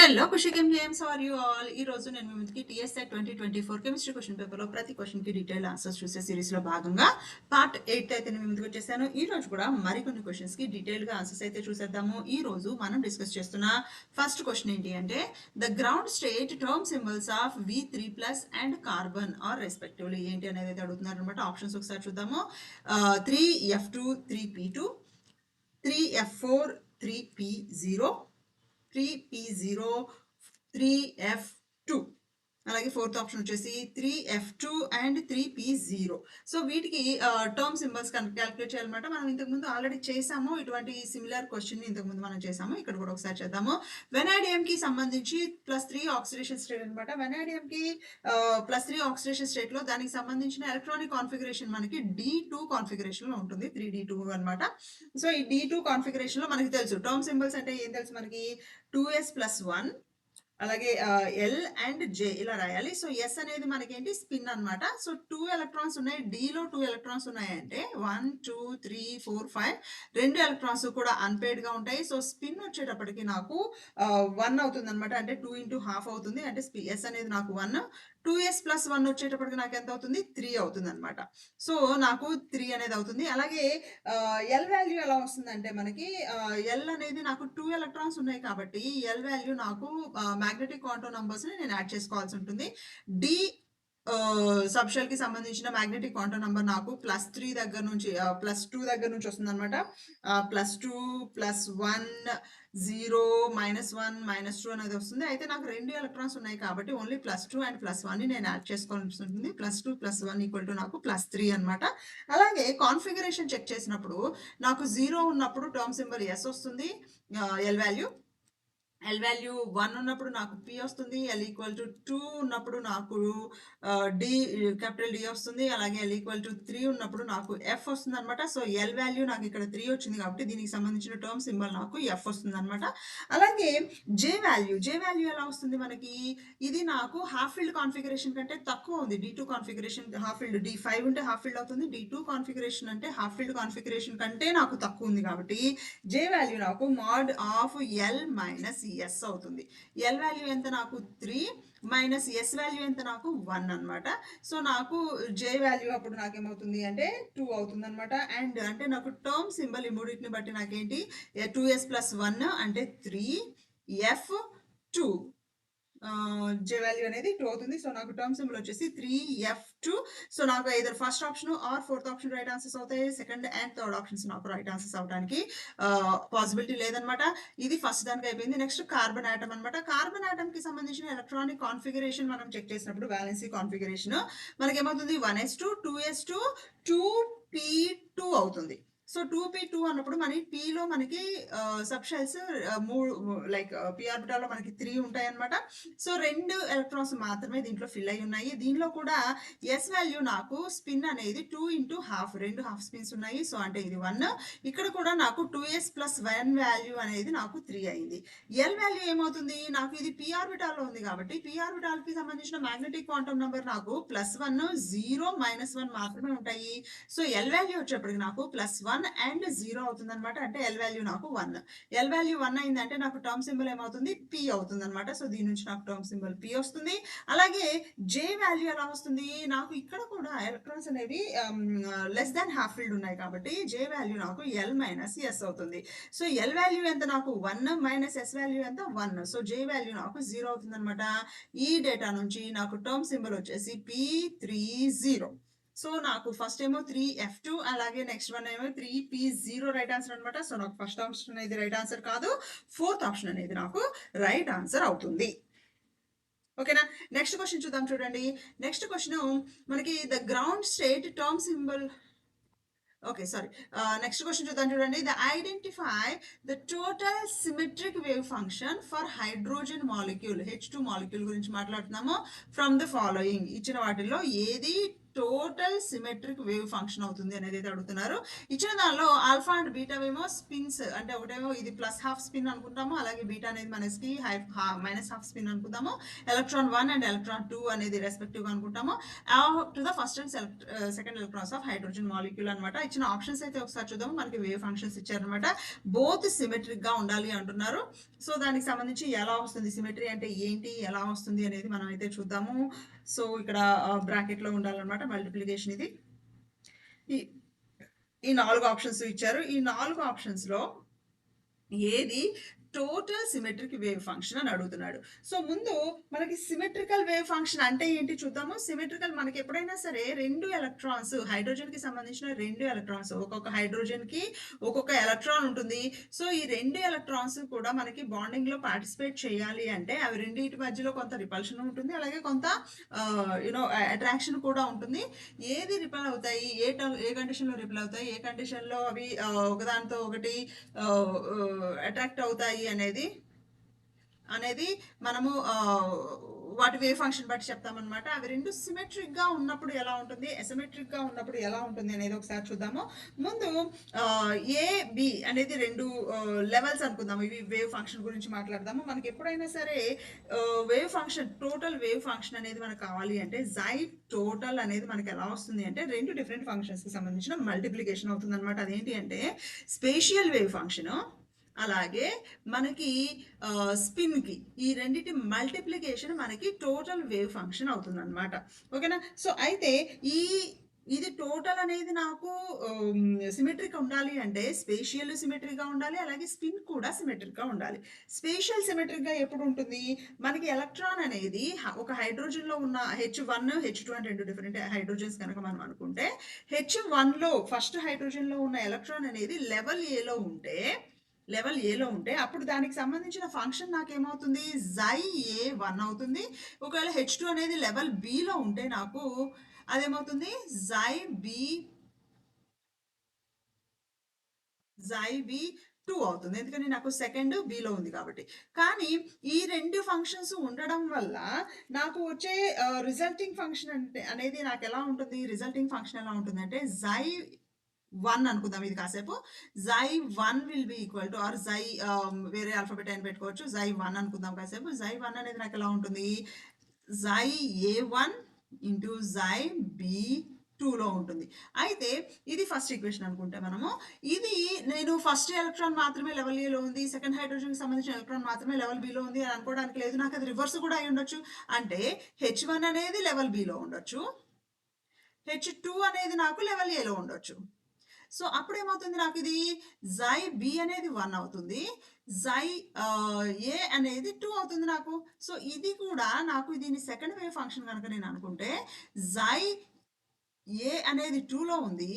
Hello కుషికం జేమ్స్ are you all. ఈ రోజు నేను మీ ముందుకి టీఎస్ఐ 2024 కెమిస్ట్రీ క్వశ్చన్ పేపర్లో ప్రతి క్వశ్చన్కి డీటెయిల్ ఆన్సర్స్ చూసే సిరీస్లో భాగంగా పార్ట్ 8 అయితే నేను మీ ముందుకు వచ్చేసాను. ఈ రోజు కూడా మరికొన్ని క్వశ్చన్స్కి డీటెయిల్గా ఆన్సర్స్ అయితే చూసేద్దాము. ఈ రోజు మనం డిస్కస్ చేస్తున్న ఫస్ట్ క్వశ్చన్ ఏంటి అంటే the ground state term symbols of V3+ and carbon are respectively ఏంటి అనేది అయితే అడుగుతున్నారు అనమాట. ఆప్షన్స్ ఒకసారి చూద్దాము. 3F2 3P2, 3F4 3P0, 3P0 3F2, అలాగే ఫోర్త్ ఆప్షన్ వచ్చేసి 3F2 అండ్ 3P0. సో వీటికి టర్మ్ సింబల్స్ క్యాలిక్యులేట్ చేయాలన్నమాట. మనం ఇంతకుముందు ఆల్రెడీ చేసాము ఇటువంటి సిమిలర్ క్వశ్చన్ ఇంతకుముందు మనం చేసాము. ఇక్కడ కూడా ఒకసారి చేద్దాము. వెనాడియం కి సంబంధించి +3 ఆక్సిడేషన్ స్టేట్ అనమాట. వెనాడియం కి +3 ఆక్సిడేషన్ స్టేట్ లో దానికి సంబంధించిన ఎలక్ట్రానిక్ కాన్ఫిగరేషన్ మనకి D2 కాన్ఫిగరేషన్ లో ఉంటుంది. 3D2 అనమాట. సో ఈ D2 కాన్ఫిగరేషన్ లో మనకి తెలుసు టర్మ్ సింబల్స్ అంటే ఏం తెలుసు మనకి 2s+1, అలాగే ఎల్ అండ్ జే ఇలా రాయాలి. సో ఎస్ అనేది మనకేంటి స్పిన్ అనమాట. సో 2 ఎలక్ట్రాన్స్ ఉన్నాయి, డీలో 2 ఎలక్ట్రాన్స్ ఉన్నాయి అంటే 1 2 3 4 5 2 ఎలక్ట్రాన్స్ కూడా అన్పేడ్ గా ఉంటాయి. సో స్పిన్ వచ్చేటప్పటికి నాకు 1 అవుతుంది అనమాట. అంటే 2 × 1/2 అవుతుంది. అంటే ఎస్ అనేది నాకు 1, 2s+1 వచ్చేటప్పటికి నాకు ఎంత అవుతుంది 3 అవుతుంది అనమాట. సో నాకు 3 అనేది అవుతుంది. అలాగే ఎల్ వాల్యూ ఎలా వస్తుందంటే మనకి ఎల్ అనేది నాకు 2 ఎలక్ట్రాన్స్ ఉన్నాయి కాబట్టి ఎల్ వాల్యూ నాకు మ్యాగ్నెటిక్ క్వాంటం నంబర్స్ ని నేను యాడ్ చేసుకోవాల్సి ఉంటుంది. డి సబ్షెల్ కి సంబంధించిన మ్యాగ్నెటిక్ క్వాంటం నంబర్ నాకు +3 దగ్గర నుంచి +2 దగ్గర నుంచి వస్తుంది అనమాట. +2 +1 0 -1 -2 అనేది వస్తుంది. అయితే నాకు 2 ఎలక్ట్రాన్స్ ఉన్నాయి కాబట్టి ఓన్లీ +2 అండ్ +1 ని నేను యాడ్ చేసుకోవాల్సి ఉంటుంది. +2 +1 = నాకు +3 అనమాట. అలాగే కాన్ఫిగరేషన్ చెక్ చేసినప్పుడు నాకు 0 ఉన్నప్పుడు టర్మ్ సింబల్ ఎస్ వస్తుంది, ఎల్ వాల్యూ. ఎల్ వాల్యూ 1 ఉన్నప్పుడు నాకు పి వస్తుంది. ఎల్ = 2 ఉన్నప్పుడు నాకు డి క్యాపిటల్ డి వస్తుంది. అలాగే ఎల్ = 3 ఉన్నప్పుడు నాకు ఎఫ్ వస్తుంది అనమాట. సో ఎల్ వాల్యూ నాకు ఇక్కడ 3 వచ్చింది కాబట్టి దీనికి సంబంధించిన టర్మ్ సింబల్ నాకు ఎఫ్ వస్తుంది అనమాట. అలాగే జే వాల్యూ ఎలా వస్తుంది మనకి, ఇది నాకు హాఫ్ ఫీల్డ్ కాన్ఫిగరేషన్ కంటే తక్కువ ఉంది. D2 configuration half field, D5 ఉంటే హాఫ్ ఫీల్డ్ అవుతుంది. D2 కాన్ఫిగరేషన్ అంటే హాఫ్ ఫీల్డ్ కాన్ఫిగరేషన్ కంటే నాకు తక్కువ ఉంది కాబట్టి జే వాల్యూ నాకు mod of L - S అవుతుంది. ఎల్ వాల్యూ ఎంత నాకు 3 మైనస్ ఎస్ వాల్యూ ఎంత నాకు 1 అనమాట. సో నాకు జే వాల్యూ అప్పుడు నాకేమవుతుంది అంటే 2 అవుతుంది అనమాట. అండ్ అంటే నాకు టర్మ్ సింబల్ ఈ మూడింటిని బట్టి నాకేంటి 2s+1 అంటే 3F2, జే వాల్యూ అనేది 2 అవుతుంది. సో నాకు టర్మ్ సింబల్ వచ్చేసి 3F2. సో నాకు either first option or fourth option right answers అవుతాయి. సెకండ్ అండ్ థర్డ్ ఆప్షన్స్ నాకు రైట్ ఆన్సర్స్ అవడానికి పాసిబిలిటీ లేదనమాట. ఇది ఫస్ట్ దానికి అయిపోయింది. నెక్స్ట్ కార్బన్ ఆటమ్ అనమాట. కార్బన్ ఆటమ్ కి సంబంధించిన ఎలక్ట్రానిక్ కాన్ఫిగరేషన్ మనం చెక్ చేసినప్పుడు వ్యాలెన్సీ కాన్ఫిగరేషన్ మనకేమవుతుంది 1s2 2s2 2p2 అవుతుంది. సో 2p2 అన్నప్పుడు మనకి పీలో మనకి సబ్షెల్స్ లైక్ పి ఆర్బిటాల్లో మనకి 3 ఉంటాయి అనమాట. సో 2 ఎలక్ట్రాన్స్ మాత్రమే దీంట్లో ఫిల్ అయి ఉన్నాయి. దీనిలో కూడా ఎస్ వాల్యూ నాకు స్పిన్ అనేది 2 × 1/2, 2 హాఫ్ స్పిన్స్ ఉన్నాయి. సో అంటే ఇది 1. ఇక్కడ కూడా నాకు 2s+1 వాల్యూ అనేది నాకు 3 అయింది. ఎల్ వాల్యూ ఏమవుతుంది నాకు, ఇది పి ఆర్బిటాల్లో ఉంది కాబట్టి పి ఆర్బిటాల్ కి సంబంధించిన మ్యాగ్నెటిక్ క్వాంటం నెంబర్ నాకు +1 0 -1 మాత్రమే ఉంటాయి. సో ఎల్ వాల్యూ వచ్చేప్పటికి నాకు +1 అండ్ 0 అవుతుంది అనమాట. అంటే ఎల్ వాల్యూ నాకు 1. ఎల్ వాల్యూ 1 అయిందంటే నాకు టర్మ్ సింబల్ ఏమవుతుంది పి అవుతుంది అనమాట. సో దీని నుంచి నాకు టర్మ్ సింబల్ పి వస్తుంది. అలాగే జే వాల్యూ ఎలా వస్తుంది నాకు, ఇక్కడ కూడా ఎలక్ట్రాన్స్ అనేవి లెస్ దాన్ హాఫ్ ఫీల్డ్ ఉన్నాయి కాబట్టి జే వాల్యూ నాకు ఎల్ - ఎస్ అవుతుంది. సో ఎల్ వాల్యూ ఎంత నాకు 1 మైనస్ ఎస్ వాల్యూ ఎంత 1. సో జే వాల్యూ నాకు 0 అవుతుంది అనమాట. ఈ డేటా నుంచి నాకు టర్మ్ సింబల్ వచ్చేసి P30. సో నాకు ఫస్ట్ ఏమో 3F2, అలాగే నెక్స్ట్ వన్ ఏమో 3P0 రైట్ ఆన్సర్ అనమాట. సో నాకు ఫస్ట్ ఆప్షన్ అనేది రైట్ ఆన్సర్ కాదు, ఫోర్త్ ఆప్షన్ అనేది నాకు రైట్ ఆన్సర్ అవుతుంది. ఓకేనా. నెక్స్ట్ క్వశ్చన్ చూద్దాం. చూడండి, నెక్స్ట్ క్వశ్చన్ మనకి the ground state term symbol. Okay sorry, next question చూద్దాం. చూడండి, the identify the total symmetric wave function for hydrogen molecule H2 molecule గురించి మాట్లాడుతున్నాము. ఫ్రమ్ ద ఫాలోయింగ్ ఇచ్చిన వాటిల్లో ఏది టోటల్ సిమెట్రిక్ వేవ్ ఫంక్షన్ అవుతుంది అనేది అయితే అడుగుతున్నారు. ఇచ్చిన దానిలో ఆల్ఫా అండ్ బీటా ఏమో స్పిన్స్, అంటే ఒకటేమో ఇది ప్లస్ హాఫ్ స్పిన్ అనుకుంటాము, అలాగే బీటా అనేది మనకి మైనస్ హాఫ్ స్పిన్ అనుకుంటాము. ఎలక్ట్రాన్ 1 అండ్ ఎలక్ట్రాన్ 2 అనేది రెస్పెక్టివ్ గా అనుకుంటాము. To the first and second electrons of hydrogen molecule అనమాట. ఇచ్చిన ఆప్షన్స్ అయితే ఒకసారి చూద్దాము. మనకి వేవ్ ఫంక్షన్స్ ఇచ్చారనమాట. బోత్ సిమెట్రిక్ గా ఉండాలి అంటున్నారు. సో దానికి సంబంధించి ఎలా వస్తుంది, సిమెట్రీ అంటే ఏంటి, ఎలా వస్తుంది అనేది మనం అయితే చూద్దాము. సో ఇక్కడ బ్రాకెట్ లో ఉండాలన్నమాట మల్టిప్లికేషన్. ఇది ఈ 4 ఆప్షన్స్ ఇచ్చారు. ఈ 4 ఆప్షన్స్ లో ఏది టోటల్ సిమెట్రిక్ వేవ్ ఫంక్షన్ అని అడుగుతున్నాడు. సో ముందు మనకి సిమెట్రికల్ వేవ్ ఫంక్షన్ అంటే ఏంటి చూద్దాము. సిమెట్రికల్ మనకి ఎప్పుడైనా సరే 2 ఎలక్ట్రాన్స్, హైడ్రోజన్ కి సంబంధించిన 2 ఎలక్ట్రాన్స్, ఒక్కొక్క హైడ్రోజన్ కి ఒక్కొక్క ఎలక్ట్రాన్ ఉంటుంది. సో ఈ 2 ఎలక్ట్రాన్స్ కూడా మనకి బాండింగ్ లో పార్టిసిపేట్ చేయాలి అంటే అవి రెండింటి మధ్యలో కొంత రిపల్షన్ ఉంటుంది, అలాగే కొంత అట్రాక్షన్ కూడా ఉంటుంది. ఏది రిపల్ అవుతాయి, ఏ కండిషన్ లో రిపల్ అవుతాయి, ఏ కండిషన్ లో అవి ఒకదానితో ఒకటి అట్రాక్ట్ అవుతాయి అనేది మనము వాటి వేవ్ ఫంక్షన్ బట్టి చెప్తామన్నమాట. అవి రెండు సిమెట్రిక్ గా ఉన్నప్పుడు ఎలా ఉంటుంది, అసిమెట్రిక్ గా ఉన్నప్పుడు ఎలా ఉంటుంది అనేది ఒకసారి చూద్దాము. ముందు ఏ బి అనేది 2 లెవెల్స్ అనుకుందాము. ఇవి వేవ్ ఫంక్షన్ గురించి మాట్లాడదాము. మనకి ఎప్పుడైనా సరే wave function, total wave function అనేది మనకు కావాలి అంటే జై టోటల్ అనేది మనకి ఎలా వస్తుంది అంటే 2 డిఫరెంట్ ఫంక్షన్స్ కి సంబంధించిన మల్టిప్లికేషన్ అవుతుంది అనమాట. అదేంటి అంటే స్పేషియల్ వేవ్ ఫంక్షన్, అలాగే మనకి స్పిన్కి, ఈ రెండింటి మల్టిప్లికేషన్ మనకి టోటల్ వేవ్ ఫంక్షన్ అవుతుంది అనమాట. ఓకేనా. సో అయితే ఇది టోటల్ అనేది నాకు సిమెట్రిక్ ఉండాలి అంటే స్పేషియల్ సిమెట్రిక్గా ఉండాలి, అలాగే స్పిన్ కూడా సిమెట్రిక్గా ఉండాలి. స్పేషియల్ సిమెట్రిక్గా ఎప్పుడు ఉంటుంది, మనకి ఎలక్ట్రాన్ అనేది ఒక హైడ్రోజన్లో ఉన్న H1 H2 అని 2 డిఫరెంట్ హైడ్రోజన్స్ కనుక మనం అనుకుంటే, H1లో ఫస్ట్ హైడ్రోజన్లో ఉన్న ఎలక్ట్రాన్ అనేది లెవెల్ ఏలో ఉంటే అప్పుడు దానికి సంబంధించిన ఫంక్షన్ నాకేమవుతుంది, Xy1 అవుతుంది. ఒకవేళ H2 అనేది లెవెల్ బిలో ఉంటే నాకు అదేమవుతుంది, Xyb2 అవుతుంది. ఎందుకని నాకు సెకండ్ బిలో ఉంది కాబట్టి. కానీ ఈ 2 ఫంక్షన్స్ ఉండడం వల్ల నాకు వచ్చే రిజల్టింగ్ ఫంక్షన్ అనేది నాకు ఎలా ఉంటుంది, రిజల్టింగ్ ఫంక్షన్ ఎలా ఉంటుంది అంటే Xy1 అనుకుందాం. ఇది కాసేపు Xy1 will be equal to, or వేరే ఆల్ఫాబెట్ అని పెట్టుకోవచ్చు, Xy1 అనుకుందాం కాసేపు. Xy1 అనేది నాకు ఎలా ఉంటుంది, Xa1 ఇంటూ Xyb2లో ఉంటుంది. అయితే ఇది ఫస్ట్ ఈక్వేషన్ అనుకుంటే మనము, ఇది నేను ఫస్ట్ ఎలక్ట్రాన్ మాత్రమే లెవెల్ ఏలో ఉంది, సెకండ్ హైడ్రోజన్కి సంబంధించిన ఎలక్ట్రాన్ మాత్రమే లెవెల్ బిలో ఉంది అని అనుకోవడానికి లేదు. నాకు అది రివర్స్ కూడా అయి ఉండొచ్చు. అంటే H1 అనేది లెవెల్ బిలో ఉండొచ్చు, H2 అనేది నాకు లెవెల్ ఏలో ఉండొచ్చు. సో అప్పుడు ఏమవుతుంది, నాకు ఇది Xyb అనేది 1 అవుతుంది, Xa అనేది 2 అవుతుంది నాకు. సో ఇది కూడా నాకు దీని సెకండ్ వేవ్ ఫంక్షన్ కనుక నేను అనుకుంటే Xy A అనేది 2లో ఉంది,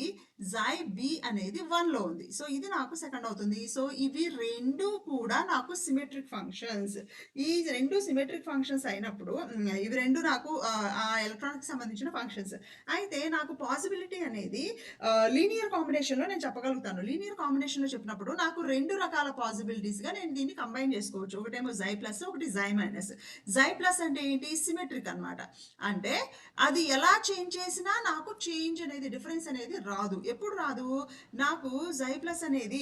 Xyb అనేది 1లో ఉంది. సో ఇది నాకు సెకండ్ అవుతుంది. సో ఇవి రెండు కూడా నాకు సిమెట్రిక్ ఫంక్షన్స్. ఈ రెండు సిమెట్రిక్ ఫంక్షన్స్ అయినప్పుడు ఇవి రెండు నాకు ఆ ఎలక్ట్రాన్కి సంబంధించిన ఫంక్షన్స్. అయితే నాకు పాసిబిలిటీ అనేది లీనియర్ కాంబినేషన్లో నేను చెప్పగలుగుతాను. లీనియర్ కాంబినేషన్లో చెప్పినప్పుడు నాకు 2 రకాల పాసిబిలిటీస్గా నేను దీన్ని కంబైన్ చేసుకోవచ్చు. ఒకటేమో Xy ప్లస్, ఒకటి Xy మైనస్. Xy ప్లస్ అంటే ఏంటి, సిమెట్రిక్ అనమాట. అంటే అది ఎలా చేంజ్ చేసినా నాకు చేంజ్ అనేది, డిఫరెన్స్ అనేది రాదు. ఎప్పుడు రాదు, నాకు Xy ప్లస్ అనేది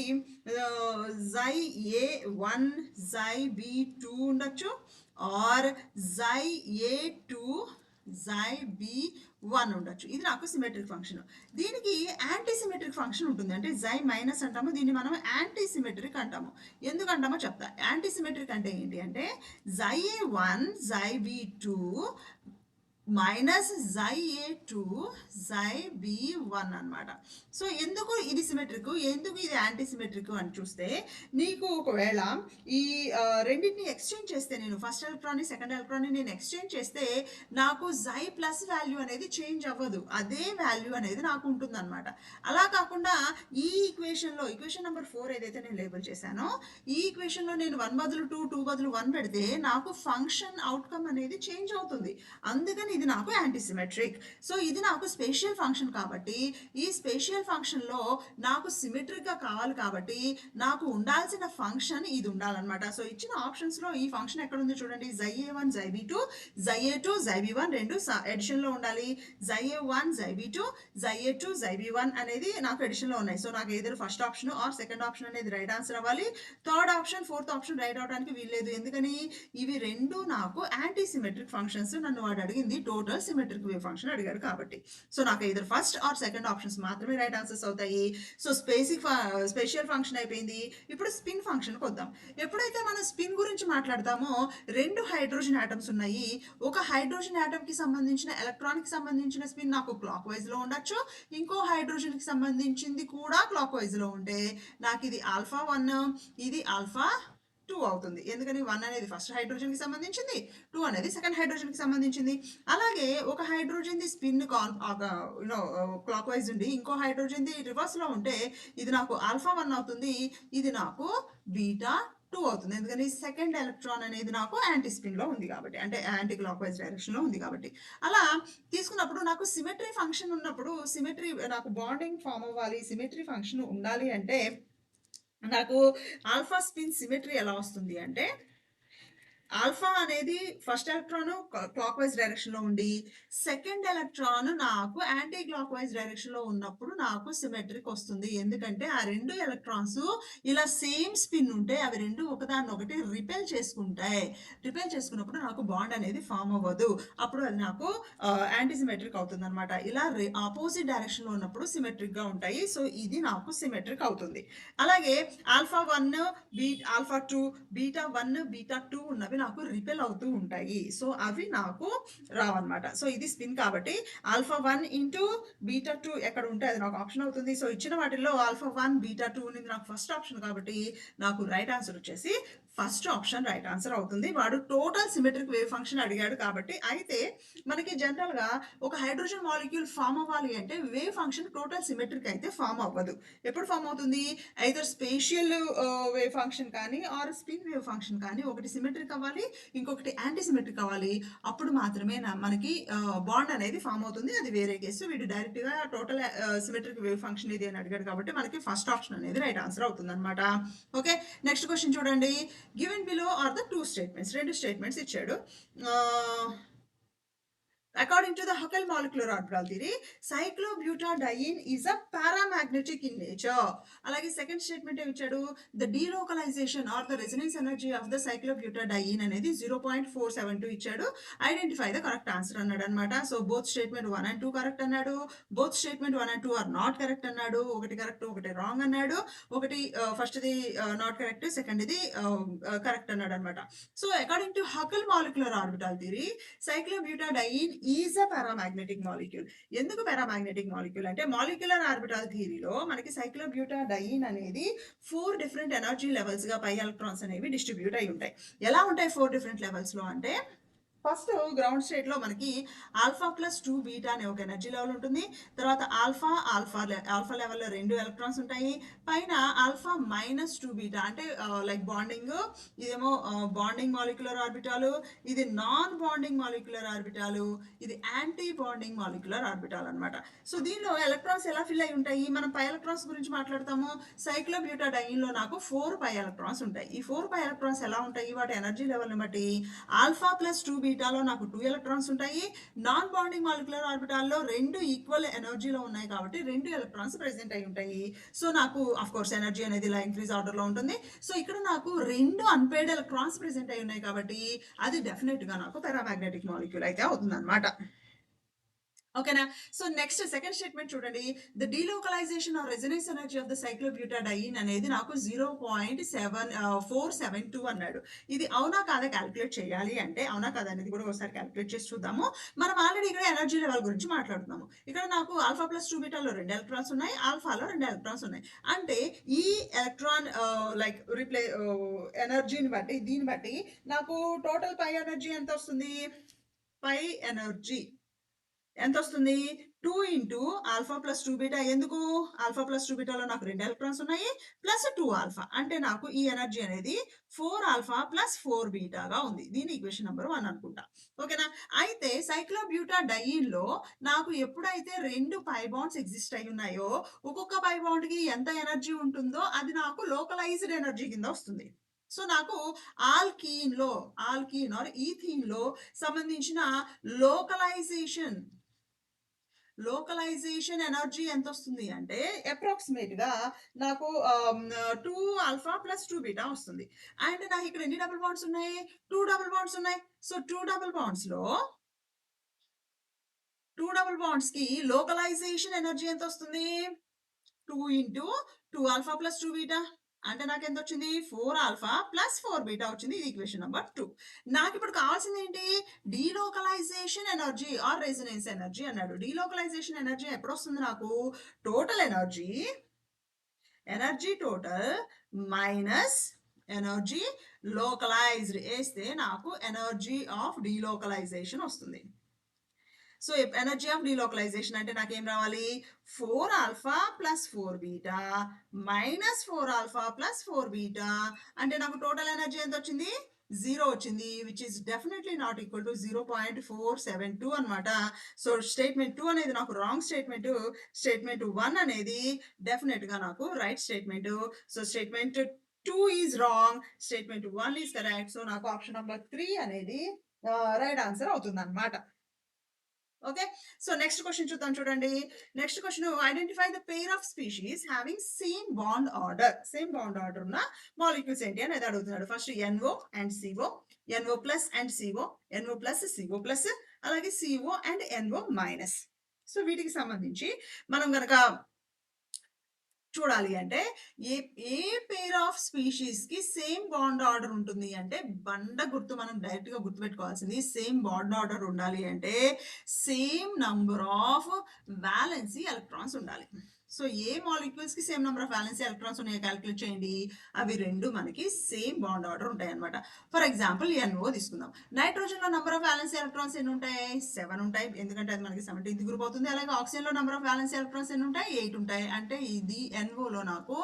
Xa1 Xyb2 ఉండొచ్చు, ఆర్ Xa2 Xyb1 ఉండొచ్చు. ఇది నాకు సిమెట్రిక్ ఫంక్షన్. దీనికి యాంటీ సిమెట్రిక్ ఫంక్షన్ ఉంటుంది, అంటే Xy మైనస్ అంటాము, దీన్ని మనం యాంటీ సిమెట్రిక్ అంటాము. ఎందుకంటామో చెప్తా. యాంటీ సిమెట్రిక్ అంటే ఏంటి అంటే Xa1 Xyb2 minus Xa2 Xyb1 అనమాట. సో ఎందుకు ఇది సిమెట్రిక్, ఎందుకు ఇది యాంటీ సిమెట్రిక్ అని చూస్తే, నీకు ఒకవేళ ఈ రెండింటిని ఎక్స్చేంజ్ చేస్తే, నేను ఫస్ట్ ఎలక్ట్రాన్ని సెకండ్ ఎలక్ట్రాన్ని నేను ఎక్స్చేంజ్ చేస్తే నాకు Xy ప్లస్ వాల్యూ అనేది చేంజ్ అవ్వదు, అదే వాల్యూ అనేది నాకు ఉంటుంది అనమాట. అలా కాకుండా ఈ ఈక్వేషన్ నెంబర్ 4 ఏదైతే నేను లేబుల్ చేశానో, ఈ ఈక్వేషన్లో నేను 1 బదులు 2, 2 బదులు 1 పెడితే నాకు ఫంక్షన్ అవుట్కమ్ అనేది చేంజ్ అవుతుంది. అందుకని ఇది నాకు యాంటీసిమెట్రిక్. సో ఇది నాకు స్పేషియల్ ఫంక్షన్ కాబట్టి ఈ స్పేషియల్ ఫంక్షన్లో నాకు సిమెట్రిక్గా కావాలి కాబట్టి నాకు ఉండాల్సిన ఫంక్షన్ ఇది ఉండాలన్నమాట. సో ఇచ్చిన ఆప్షన్స్లో ఈ ఫంక్షన్ ఎక్కడ ఉంది చూడండి, ZA1 ZB2 ZA2 ZB1 రెండు ఎడిషన్లో ఉండాలి. ZA1 ZB2 ZA2 ZB1 అనేది నాకు ఎడిషన్లో ఉన్నాయి. సో నాకు ఏదో first option or second option అనేది రైట్ ఆన్సర్ అవ్వాలి. Third option fourth option right అవడానికి వీల్లేదు. ఎందుకని ఇవి రెండు నాకు యాంటీ సిమెట్రిక్ ఫంక్షన్స్. నన్ను వాడు అడిగింది టోటల్ సిమెట్రిక్ వేవ్ ఫంక్షన్ అడిగాడు కాబట్టి సో నాకు ఏదో ఫస్ట్ ఆర్ సెకండ్ ఆప్షన్స్ మాత్రమే రైట్ ఆన్సర్స్ అవుతాయి. సో స్పెషియల్ ఫంక్షన్ అయిపోయింది. ఇప్పుడు స్పిన్ ఫంక్షన్కి వద్దాం. ఎప్పుడైతే మనం స్పిన్ గురించి మాట్లాడతామో రెండు హైడ్రోజన్ ఆటమ్స్ ఉన్నాయి. ఒక హైడ్రోజన్ ఆటమ్ కి సంబంధించిన ఎలక్ట్రాన్ కి సంబంధించిన స్పిన్ నాకు క్లాక్ వైజ్ లో ఉండొచ్చు, ఇంకో హైడ్రోజన్ కి సంబంధించింది కూడా క్లాక్ వైజ్ లో ఉంటే నాకు ఇది α1 ఇది α2 అవుతుంది. ఎందుకని 1 అనేది ఫస్ట్ హైడ్రోజన్ కి సంబంధించింది, 2 అనేది సెకండ్ హైడ్రోజన్ కి సంబంధించింది. అలాగే ఒక hydrogen the spin clock wise ఉండి ఇంకో హైడ్రోజన్ ది రివర్స్ లో ఉంటే ఇది నాకు α1 అవుతుంది, ఇది నాకు β2 అవుతుంది. ఎందుకని సెకండ్ ఎలక్ట్రాన్ అనేది నాకు యాంటీ స్పిన్ లో ఉంది కాబట్టి, అంటే యాంటీ క్లాక్ వైజ్ డైరెక్షన్ లో ఉంది కాబట్టి. అలా తీసుకున్నప్పుడు నాకు సిమెట్రీ ఫంక్షన్ ఉన్నప్పుడు సిమెట్రీ నాకు బాండింగ్ ఫామ్ అవ్వాలి, సిమెట్రీ ఫంక్షన్ ఉండాలి అంటే నాకు ఆల్ఫా స్పిన్ సిమెట్రీ ఎలా వస్తుంది అంటే ఆల్ఫా అనేది first electron clock wise direction లో ఉండి సెకండ్ ఎలక్ట్రాన్ నాకు యాంటీ క్లాక్ వైజ్ డైరెక్షన్ లో ఉన్నప్పుడు నాకు సిమెట్రిక్ వస్తుంది. ఎందుకంటే ఆ రెండు ఎలక్ట్రాన్స్ ఇలా సేమ్ స్పిన్ ఉంటే అవి రెండు ఒకదాన్ని ఒకటి రిపెల్ చేసుకుంటాయి. రిపెల్ చేసుకున్నప్పుడు నాకు బాండ్ అనేది ఫామ్ అవ్వదు, అప్పుడు అది నాకు యాంటీ సిమెట్రిక్ అవుతుంది అనమాట. ఇలా ఆపోజిట్ డైరెక్షన్ లో ఉన్నప్పుడు సిమెట్రిక్ గా ఉంటాయి. సో ఇది నాకు సిమెట్రిక్ అవుతుంది. అలాగే α1 α2 β1 β2 ఉన్నవి నాకు రిపెల్ అవుతూ ఉంటాయి. సో అవి నాకు రావన్నమాట. సో ఇది స్పిన్ కాబట్టి α1 ఇంటూ β2 ఎక్కడ ఉంటే అది నాకు ఆప్షన్ అవుతుంది. సో ఇచ్చిన వాటిల్లో α1 β2 అనేది నాకు ఫస్ట్ ఆప్షన్ కాబట్టి నాకు రైట్ ఆన్సర్ వచ్చేసి ఫస్ట్ ఆప్షన్ రైట్ ఆన్సర్ అవుతుంది. వాడు టోటల్ సిమెట్రిక్ వేవ్ ఫంక్షన్ అడిగాడు కాబట్టి. అయితే మనకి జనరల్ గా ఒక హైడ్రోజన్ మాలిక్యూల్ ఫామ్ అవ్వాలి అంటే వేవ్ ఫంక్షన్ టోటల్ సిమెట్రిక్ అయితే ఫామ్ అవ్వదు. ఎప్పుడు ఫామ్ అవుతుంది? ఐదర్ స్పేషియల్ వేవ్ ఫంక్షన్ కానీ ఆర్ స్పిన్ వేవ్ ఫంక్షన్ కానీ ఒకటి సిమెట్రిక్ అవ్వాలి, ఇంకొకటి యాంటీ సిమెట్రిక్ అవ్వాలి. అప్పుడు మాత్రమే మనకి బాండ్ అనేది ఫామ్ అవుతుంది. అది వేరే కేసు. వీడు డైరెక్ట్ గా టోటల్ సిమెట్రిక్ వేవ్ ఫంక్షన్ ఇది అని అడిగాడు కాబట్టి మనకి ఫస్ట్ ఆప్షన్ అనేది రైట్ ఆన్సర్ అవుతుంది అనమాట. ఓకే, నెక్స్ట్ క్వశ్చన్ చూడండి. Given below are the 2 statements. రెండు స్టేట్మెంట్స్ ఇచ్చాడు. According to the Huckel molecular orbital theory, cyclobutadiene is a paramagnetic in nature. అలాగే సెకండ్ స్టేట్మెంట్ ఏమి ఇచ్చాడు? The delocalization or the resonance energy of the cyclobutadiene అనేది 0.472 ఇచ్చాడు. Identify the correct answer అన్నాడు అనమాట. So both statement 1 and 2 correct అన్నాడు. Both statement 1 and 2 are not correct అన్నాడు. ఒకటి కరెక్ట్ ఒకటి రాంగ్ అన్నాడు. ఒకటి ఫస్ట్ది నాట్ కరెక్ట్, సెకండ్ది కరెక్ట్ అన్నాడు అనమాట. So according to Huckel molecular orbital theory cyclobutadiene is a paramagnetic molecule. ఎందుకు పారామాగ్నెటిక్ మాలిక్యూల్ అంటే మాలిక్యులర్ ఆర్బిటాల్ థియరీలో మనకి సైక్లోబ్యూటాడైన్ అనేది 4 డిఫరెంట్ ఎనర్జీ లెవెల్స్ గా పై ఎలక్ట్రాన్స్ అనేవి డిస్ట్రిబ్యూట్ అయి ఉంటాయి. ఎలా ఉంటాయి 4 డిఫరెంట్ లెవెల్స్ లో అంటే ఫస్ట్ గ్రౌండ్ స్టేట్ లో మనకి α+2 బీటా అనే ఒక ఎనర్జీ లెవెల్ ఉంటుంది. తర్వాత ఆల్ఫా లెవెల్లో 2 ఎలక్ట్రాన్స్ ఉంటాయి. పైన α-2 బీటా అంటే లైక్ బాండింగ్, ఇదేమో బాండింగ్ మాలిక్యులర్ ఆర్బిటాలు, ఇది నాన్ బాండింగ్ మాలిక్యులర్ ఆర్బిటాలు, ఇది యాంటీ బాండింగ్ మాలిక్యులర్ ఆర్బిటాల్ అనమాట. సో దీనిలో ఎలక్ట్రాన్స్ ఎలా ఫిల్ అయి ఉంటాయి? మనం పై ఎలక్ట్రాన్స్ గురించి మాట్లాడతాము. సైక్లోబ్యూటాడైన్ లో నాకు 4 పై ఎలక్ట్రాన్స్ ఉంటాయి. ఈ 4 పై ఎలక్ట్రాన్స్ ఎలా ఉంటాయి? వాటి ఎనర్జీ లెవెల్ ని బట్టి α+2 బీటాలో నాకు 2 ఎలక్ట్రాన్స్ ఉంటాయి. నాన్ బాండింగ్ మాలిక్యులర్ ఆర్బిటాల్లో 2 ఈక్వల్ ఎనర్జీలో ఉన్నాయి కాబట్టి 2 ఎలక్ట్రాన్స్ ప్రెసెంట్ అయి ఉంటాయి. సో నాకు ఆఫ్ కోర్స్ ఎనర్జీ అనేది ఇలా ఇంక్రీజ్ ఆర్డర్ లో ఉంటుంది. సో ఇక్కడ నాకు 2 అన్పేర్డ్ ఎలక్ట్రాన్స్ ప్రెసెంట్ అయి ఉన్నాయి కాబట్టి అది డెఫినెట్ గా నాకు పారామాగ్నెటిక్ మాలిక్యూల్ అయితే అవుతుంది అనమాట. ఓకేనా? సో నెక్స్ట్ సెకండ్ స్టేట్మెంట్ చూడండి. The delocalization or resonance energy of the cyclobutadiene అనేది నాకు 0.472 అన్నాడు. ఇది అవునా కాదా క్యాలిక్యులేట్ చేయాలి అంటే అవునా కాదా అనేది కూడా ఒకసారి క్యాలిక్యులేట్ చేసి చూద్దాము. మనం ఆల్రెడీ ఇక్కడ ఎనర్జీ లెవెల్ గురించి మాట్లాడుతున్నాము. ఇక్కడ నాకు α+2 బీటాలో 2 ఎలక్ట్రాన్స్ ఉన్నాయి, ఆల్ఫాలో 2 ఎలక్ట్రాన్స్ ఉన్నాయి. అంటే ఈ ఎలక్ట్రాన్ లైక్ ఎనర్జీని బట్టి దీన్ని బట్టి నాకు టోటల్ పై ఎనర్జీ ఎంత వస్తుంది? పై ఎనర్జీ ఎంత వస్తుంది? 2 ఇంటూ ఆల్ఫా ప్లస్ 2 బీటా. ఎందుకు? ఆల్ఫా ప్లస్ 2 బీటాలో నాకు 2 ఎలక్ట్రాన్స్ ఉన్నాయి. Plus 2 alpha. అంటే నాకు ఈ ఎనర్జీ అనేది 4 ఆల్ఫా ప్లస్ 4 బీటాగా ఉంది. దీని ఈక్వేషన్ నంబర్ 1 అనుకుంటా. ఓకేనా? అయితే సైక్లోబ్యూటాడైన్‌లో నాకు ఎప్పుడైతే 2 పై బాండ్స్ ఎగ్జిస్ట్ అయ్యి ఉన్నాయో, ఒక్కొక్క పై బాండ్‌కి ఎంత ఎనర్జీ ఉంటుందో అది నాకు లోకలైజ్డ్ ఎనర్జీ కింద వస్తుంది. సో, నాకు ఆల్కీన్ ఆర్ ఈథీన్‌లో సంబంధించిన లోకలైజేషన్ లోకలైజేషన్ ఎనర్జీ ఎంతొస్తుంది అంటే అప్రాక్సిమేట్‌గా నాకు 2 ఆల్ఫా ప్లస్ 2 బీటా వస్తుంది. అండ్ నాకు ఇక్కడ ఎన్ని డబుల్ బాండ్స్ ఉన్నాయి? 2 డబుల్ బాండ్స్ ఉన్నాయి. సో, 2 డబుల్ బాండ్స్‌కి లోకలైజేషన్ ఎనర్జీ ఎంతొస్తుంది? 2 ఇంటూ 2 ఆల్ఫా ప్లస్ 2 బీటా. అంటే నాకెంతొచ్చింది? 4 ఆల్ఫా ప్లస్ 4 బీటా వచ్చింది. ఇది ఈక్వేషన్ నంబర్ 2. నాకిప్పుడు కావాల్సిందేంటి? Delocalization energy or resonance energy అన్నాడు. డీలోకలైజేషన్ ఎనర్జీ ఎప్పుడొస్తుంది నాకు? Total energy total minus energy localized ఏస్తే నాకు ఎనర్జీ ఆఫ్ డీలోకలైజేషన్ వస్తుంది. సో, ఎనర్జీ ఆఫ్ డీలోకలైజేషన్ అంటే నాకేం రావాలి? 4 alpha plus 4 beta minus 4 alpha plus 4 beta. అంటే నాకు టోటల్ ఎనర్జీ ఎంతొచ్చింది? 0 వచ్చింది. Which is definitely not equal to 0.472 అనమాట. సో, స్టేట్మెంట్ 2 అనేది నాకు రాంగ్ స్టేట్మెంటు. స్టేట్మెంట్ 1 అనేది డెఫినెట్‌గా నాకు right statement. So, statement 2 is wrong. Statement 1 is correct. So, నాకు ఆప్షన్ నంబర్ 3 అనేది రైట్ ఆన్సర్ అవుతుందన్నమాట. ఓకే. సో, నెక్స్ట్ క్వెషన్ చూద్దాం చూడండి. Next question identify the pair of species having same bond order. Same bond order ఉన్న molecules ఏంటి అనేది అడుగుతున్నాడు. First NO and CO, NO plus and CO, NO plus, CO plus, అలాగే CO and NO minus. So, వీటికి సంబంధించి మనం గనక చూడాలి అంటే ఏ ఏ పెయిర్ ఆఫ్ స్పీషీస్‌కి సేమ్ బాండ్ ఆర్డర్ ఉంటుంది అంటే బండ గుర్తు మనం డైరెక్ట్‌గా గుర్తుపెట్టుకోవాల్సింది. సేమ్ బాండ్ ఆర్డర్ ఉండాలి అంటే same number of valency electrons ఉండాలి. సో, ఏ మాలిక్యూల్స్‌కి same number of valency electrons ఉన్నాయో కాలిక్యులేట్ చేయండి. అవి 2 మనకి సేమ్ బాండ్ ఆర్డర్ ఉంటాయన్నమాట. ఫర్ ఎగ్జాంపుల్ NO తీసుకుందాం. నైట్రోజన్‌లో నంబర్ ఆఫ్ వాలెన్సీ ఎలక్ట్రాన్స్ ఎన్ని ఉంటాయి? 7 ఉంటాయి. ఎందుకంటే అది మనకి 17థ్ గ్రూప్ అవుతుంది. అలాగే ఆక్సిజన్‌లో నంబర్ ఆఫ్ వాలెన్సీ ఎలక్ట్రాన్స్ ఎన్ని ఉంటాయి? 8 ఉంటాయి. అంటే ఇది NOలో నాకు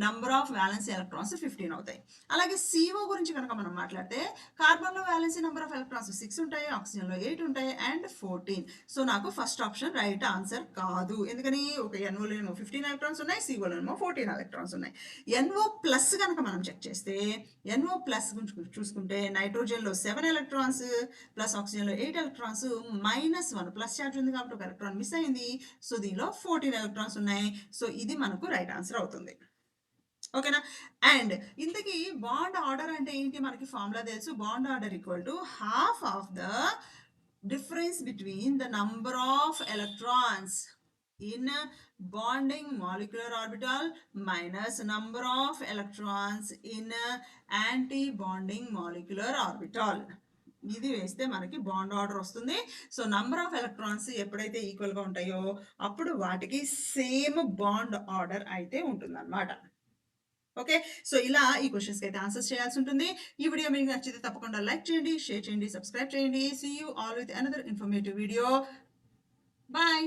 నంబర్ ఆఫ్ వాలెన్సీ ఎలక్ట్రాన్స్ 15 అవుతాయి. అలాగే CO గురించి కనుక మనం మాట్లాడితే కార్బన్‌లో వాలెన్సీ నంబర్ ఆఫ్ ఎలక్ట్రాన్స్ 6 ఉంటాయి. ఆక్సిజన్‌లో 8 ఉంటాయి అండ్ 14. సో, నాకు ఫస్ట్ ఆప్షన్ రైట్ ఆన్సర్ కాదు. ఎందుకని? ఒక NOలో ఏమో 15 ఎలక్ట్రాన్స్ ఉన్నాయి. COలో ఏమో 14 ఎలక్ట్రాన్స్ ఉన్నాయి. NO ప్లస్ గనక మనం చెక్ చేస్తే NO ప్లస్ గురించి చూసుకుంటే నైట్రోజన్‌లో 7 ఎలక్ట్రాన్స్ ప్లస్ ఆక్సిజన్‌లో 8 ఎలక్ట్రాన్స్ -1 ప్లస్ చార్జ్ ఉంది కాబట్టి ఒక ఎలక్ట్రాన్ మిస్ అయింది. సో, దీనిలో 14 ఎలక్ట్రాన్స్ ఉన్నాయి. సో, ఇది మనకు రైట్ ఆన్సర్ అవుతుంది. ఓకేనా? అండ్ ఇంతకీ బాండ్ ఆర్డర్ అంటే ఏంటి? మనకి ఫార్ములా తెలుసు. Bond order equal to half of the difference between the number of electrons in bonding molecular orbital minus number of electrons in anti-bonding molecular orbital. ఇది వేస్తే మనకి బాండ్ ఆర్డర్ వస్తుంది. So, number of electrons ఎప్పుడైతే ఈక్వల్‌గా ఉంటాయో అప్పుడు వాటికి same bond order అయితే ఉంటుందన్నమాట. ఓకే. సో, ఇలా ఈ క్వెషన్స్‌కి అయితే ఆన్సర్స్ చేయాల్సి ఉంటుంది. ఈ వీడియో మీకు నచ్చితే తప్పకుండా లైక్ చేయండి, షేర్ చేయండి, సబ్స్క్రైబ్ చేయండి. See you all with another informative video. By.